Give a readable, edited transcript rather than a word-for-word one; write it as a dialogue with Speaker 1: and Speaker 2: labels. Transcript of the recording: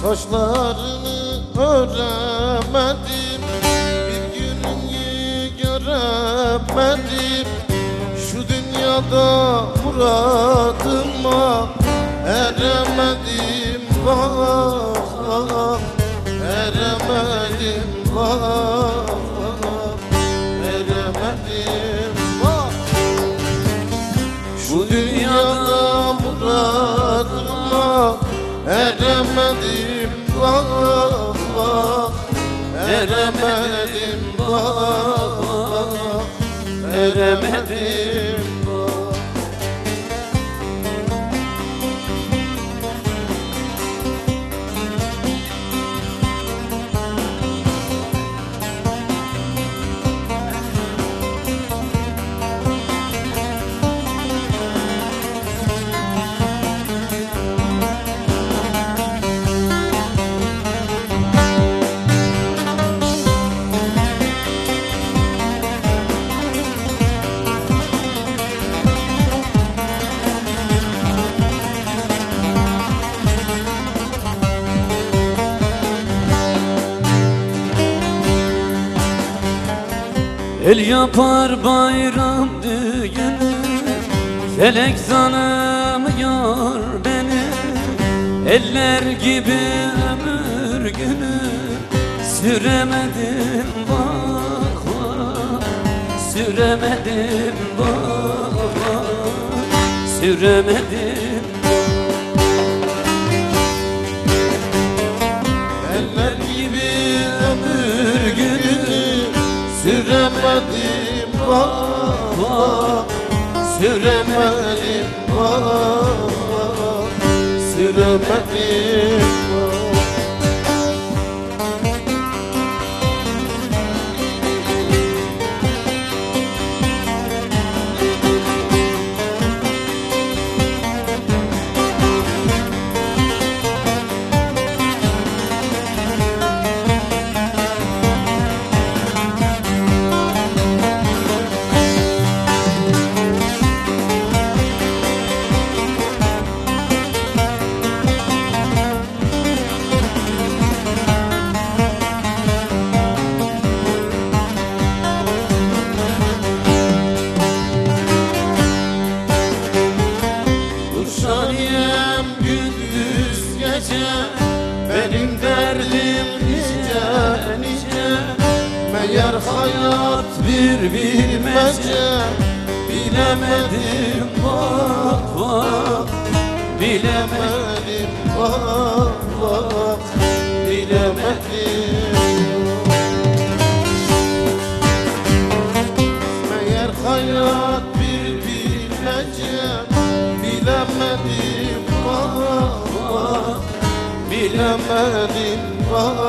Speaker 1: Saçlarını öremedim, bir gününü göremedim. Şu dünyada muradıma eremedim vah, eremedim vah, eremedim vah. Şu dünyada muradıma eremedim vah, vah, eremedim vah, eremedim vah.
Speaker 2: El yapar bayram düğünü, felek tanımıyor beni. Eller gibi ömür günü süremedim vah, vah, süremedim vah, vah, süremedim.
Speaker 1: Eller gibi ömür günü süremedim vah, vah, süremedim vah, vah, süremedim vah. Şaniyem gündüz gece, benim derdim nice nice. Meğer hayat bir bilmece, bilemedim vah, vah, bilemedim vah, vah, bilemedim. Meğer hayat bir bilmece, bilemedim vah, vah, bilemedim vah,